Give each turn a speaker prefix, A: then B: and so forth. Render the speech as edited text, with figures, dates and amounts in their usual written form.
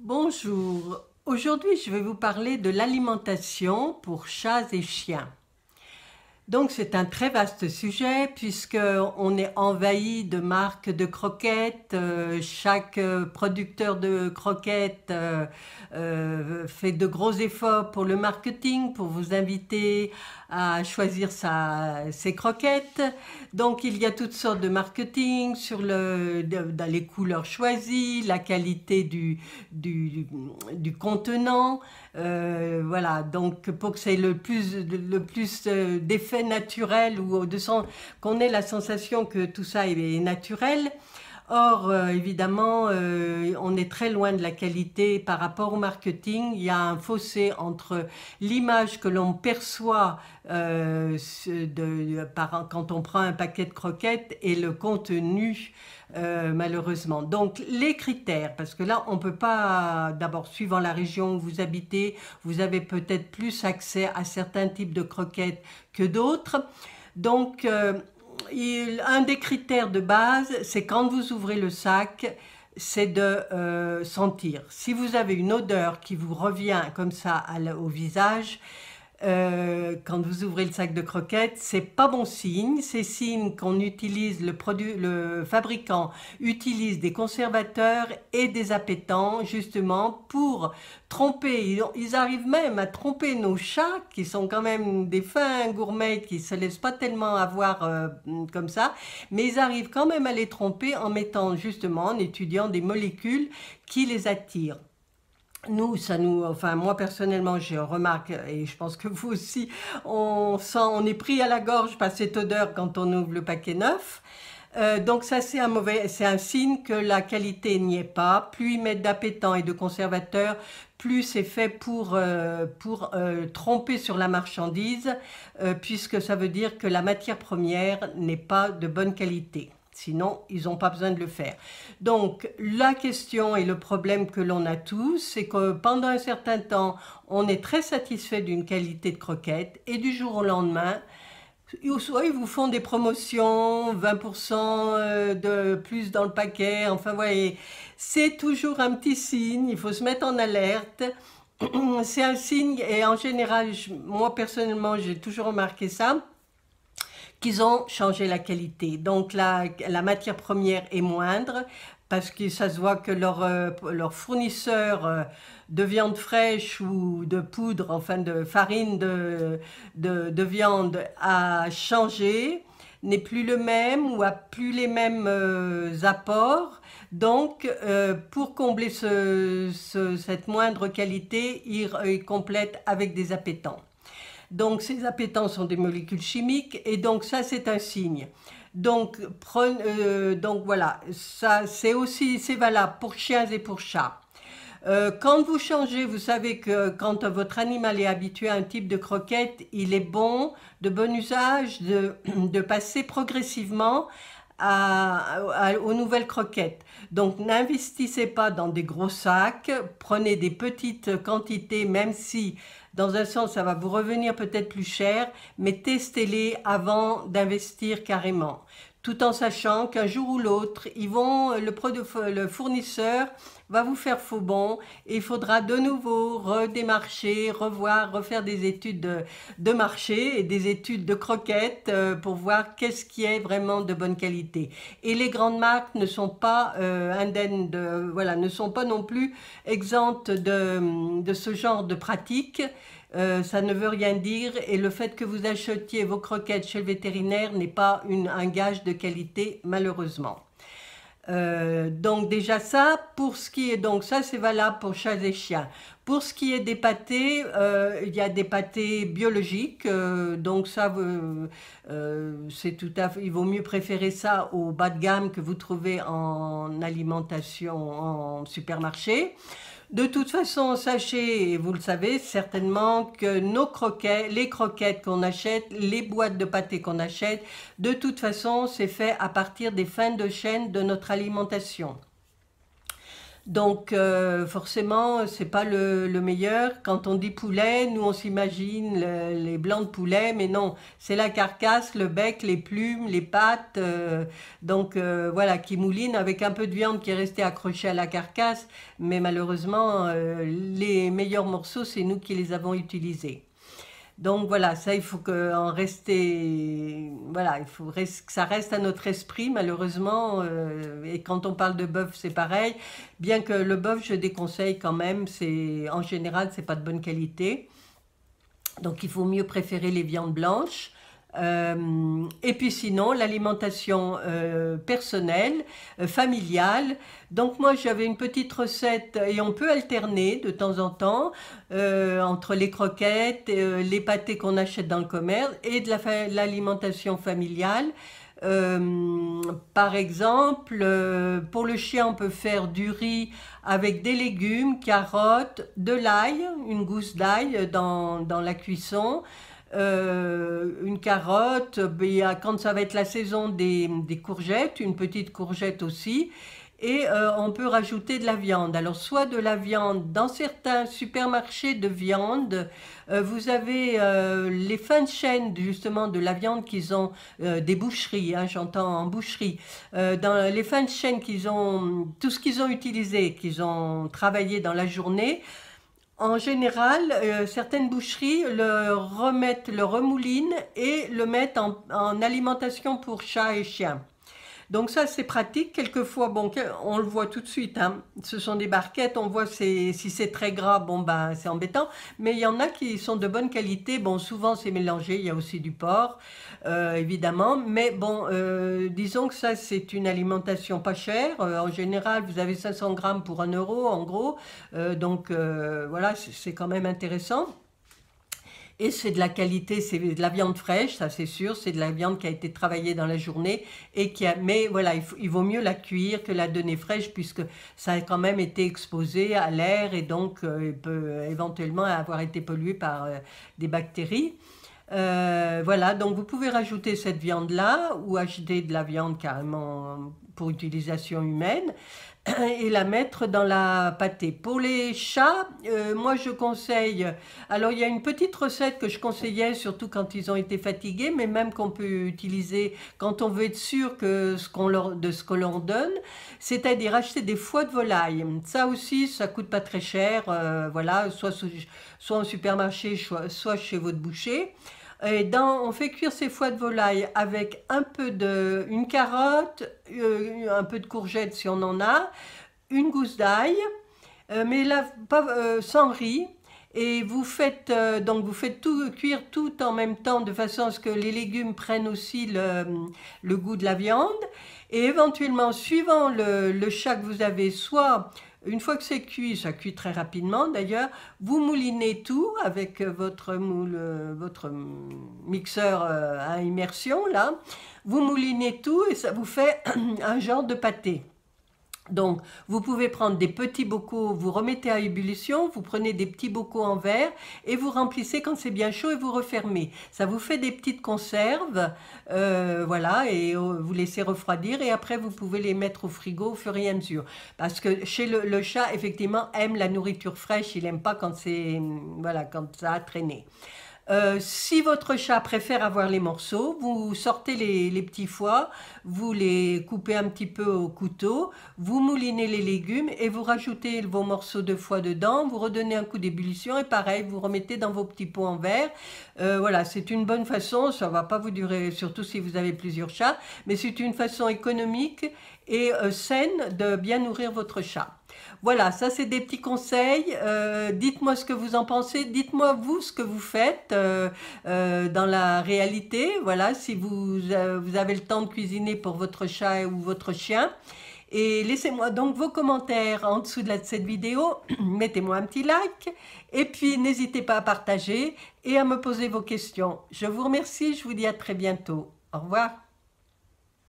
A: Bonjour, aujourd'hui je vais vous parler de l'alimentation pour chats et chiens. Donc c'est un très vaste sujet puisque on est envahi de marques de croquettes. Chaque producteur de croquettes fait de gros efforts pour le marketing, pour vous inviter à choisir ses croquettes. Donc il y a toutes sortes de marketing sur dans les couleurs choisies, la qualité du contenant. Voilà, donc pour que c'est le plus d'effet naturel ou qu'on ait la sensation que tout ça est naturel. Or, évidemment, on est très loin de la qualité par rapport au marketing. Il y a un fossé entre l'image que l'on perçoit quand on prend un paquet de croquettes et le contenu, malheureusement. Donc, les critères, parce que là, on ne peut pas, d'abord, suivant la région où vous habitez, vous avez peut-être plus accès à certains types de croquettes que d'autres. Donc, un des critères de base, c'est quand vous ouvrez le sac, c'est de sentir. Si vous avez une odeur qui vous revient comme ça au visage, quand vous ouvrez le sac de croquettes, c'est pas bon signe. C'est signe qu'on utilise le fabricant utilise des conservateurs et des appétants justement pour tromper. Ils arrivent même à tromper nos chats qui sont quand même des fins gourmets qui se laissent pas tellement avoir comme ça, mais ils arrivent quand même à les tromper en mettant justement, en étudiant des molécules qui les attirent. Enfin moi personnellement, je remarque, et je pense que vous aussi, on est pris à la gorge par cette odeur quand on ouvre le paquet neuf. Donc ça c'est un signe que la qualité n'y est pas. Plus ils mettent d'appétants et de conservateurs, plus c'est fait pour tromper sur la marchandise, puisque ça veut dire que la matière première n'est pas de bonne qualité. Sinon, ils n'ont pas besoin de le faire. Donc, la question et le problème que l'on a tous, c'est que pendant un certain temps, on est très satisfait d'une qualité de croquette et du jour au lendemain, soit ils vous font des promotions, 20% de plus dans le paquet, enfin, vous voyez, c'est toujours un petit signe, il faut se mettre en alerte. C'est un signe, et en général, moi personnellement, j'ai toujours remarqué ça, qu'ils ont changé la qualité. Donc la matière première est moindre parce que ça se voit que leur fournisseur de viande fraîche ou de poudre, enfin de farine de viande a changé, n'est plus le même ou a plus les mêmes apports. Donc, pour combler cette moindre qualité, ils complètent avec des appétants. Donc ces appétants sont des molécules chimiques et donc ça c'est un signe. Donc voilà, ça c'est valable pour chiens et pour chats. Quand vous changez, vous savez que quand votre animal est habitué à un type de croquette, il est de bon usage de passer progressivement aux nouvelles croquettes. Donc n'investissez pas dans des gros sacs, prenez des petites quantités, même si dans un sens ça va vous revenir peut-être plus cher, mais testez-les avant d'investir carrément. Tout en sachant qu'un jour ou l'autre, le fournisseur va vous faire faux bon et il faudra de nouveau redémarcher, refaire des études de marché et des études de croquettes pour voir qu'est-ce qui est vraiment de bonne qualité. Et les grandes marques ne sont pas indemnes voilà, ne sont pas non plus exemptes de ce genre de pratiques. Ça ne veut rien dire et le fait que vous achetiez vos croquettes chez le vétérinaire n'est pas un gage de qualité malheureusement. Donc déjà ça, pour ce qui est donc ça c'est valable pour chats et chiens. Pour ce qui est des pâtés, il y a des pâtés biologiques, donc ça c'est tout à fait, il vaut mieux préférer ça au bas de gamme que vous trouvez en alimentation en supermarché. De toute façon, sachez, et vous le savez certainement, que les croquettes qu'on achète, les boîtes de pâté qu'on achète, de toute façon, c'est fait à partir des fins de chaîne de notre alimentation. Donc forcément, c'est pas le meilleur. Quand on dit poulet, nous on s'imagine les blancs de poulet, mais non, c'est la carcasse, le bec, les plumes, les pattes, voilà, qui mouline avec un peu de viande qui est restée accrochée à la carcasse, mais malheureusement, les meilleurs morceaux, c'est nous qui les avons utilisés. Donc voilà, ça il faut en rester, voilà, il faut que ça reste à notre esprit malheureusement. Et quand on parle de bœuf, c'est pareil. Bien que le bœuf, je déconseille quand même, c'est en général, c'est pas de bonne qualité. Donc il faut mieux préférer les viandes blanches. Et puis sinon, l'alimentation personnelle, familiale. Donc moi, j'avais une petite recette et on peut alterner de temps en temps entre les croquettes, les pâtés qu'on achète dans le commerce et de l'alimentation familiale. Par exemple, pour le chien, on peut faire du riz avec des légumes, carottes, de l'ail, une gousse d'ail dans la cuisson, une carotte, quand ça va être la saison des courgettes, une petite courgette aussi, et on peut rajouter de la viande. Alors soit de la viande, dans certains supermarchés de viande, vous avez les fins de chaîne justement de la viande qu'ils ont, des boucheries, hein, j'entends en boucherie, dans les fins de chaîne qu'ils ont, tout ce qu'ils ont utilisé, qu'ils ont travaillé dans la journée. En général, certaines boucheries le remettent, le remoulinent et le mettent en alimentation pour chats et chiens. Donc ça, c'est pratique. Quelquefois, bon, on le voit tout de suite, hein. Ce sont des barquettes, on voit si c'est très gras, bon, ben, c'est embêtant. Mais il y en a qui sont de bonne qualité. Bon, souvent, c'est mélangé. Il y a aussi du porc, évidemment. Mais bon, disons que ça, c'est une alimentation pas chère. En général, vous avez 500 grammes pour 1 € en gros. Voilà, c'est quand même intéressant. Et c'est de la qualité, c'est de la viande fraîche, ça c'est sûr, c'est de la viande qui a été travaillée dans la journée et mais voilà, il vaut mieux la cuire que la donner fraîche puisque ça a quand même été exposé à l'air et donc il peut éventuellement avoir été pollué par des bactéries. Voilà, donc vous pouvez rajouter cette viande-là ou acheter de la viande carrément pour utilisation humaine et la mettre dans la pâtée. Pour les chats, moi je conseille, alors il y a une petite recette que je conseillais surtout quand ils ont été fatigués, mais même qu'on peut utiliser quand on veut être sûr de ce qu'on leur donne, c'est-à-dire acheter des foies de volaille. Ça aussi, ça coûte pas très cher, voilà, soit en supermarché, soit chez votre boucher. On fait cuire ces foies de volaille avec une carotte, un peu de courgette si on en a, une gousse d'ail, mais là, sans riz. Et vous faites tout cuire tout en même temps de façon à ce que les légumes prennent aussi le goût de la viande. Et éventuellement, suivant le chat que vous avez, soit une fois que c'est cuit, ça cuit très rapidement d'ailleurs, vous moulinez tout avec votre mixeur à immersion là. Vous moulinez tout et ça vous fait un genre de pâté. Donc, vous pouvez prendre des petits bocaux, vous remettez à ébullition, vous prenez des petits bocaux en verre et vous remplissez quand c'est bien chaud et vous refermez. Ça vous fait des petites conserves, voilà, et vous laissez refroidir et après vous pouvez les mettre au frigo au fur et à mesure. Parce que chez le chat, effectivement, aime la nourriture fraîche, il n'aime pas quand voilà, quand ça a traîné. Si votre chat préfère avoir les morceaux, vous sortez les petits foies, vous les coupez un petit peu au couteau, vous moulinez les légumes et vous rajoutez vos morceaux de foie dedans, vous redonnez un coup d'ébullition et pareil, vous remettez dans vos petits pots en verre. Voilà, c'est une bonne façon, ça ne va pas vous durer, surtout si vous avez plusieurs chats, mais c'est une façon économique et saine de bien nourrir votre chat. Voilà, ça c'est des petits conseils. Dites-moi ce que vous en pensez. Dites-moi vous ce que vous faites dans la réalité. Voilà, si vous avez le temps de cuisiner pour votre chat ou votre chien. Et laissez-moi donc vos commentaires en dessous de cette vidéo. Mettez-moi un petit like. Et puis n'hésitez pas à partager et à me poser vos questions. Je vous remercie. Je vous dis à très bientôt. Au revoir.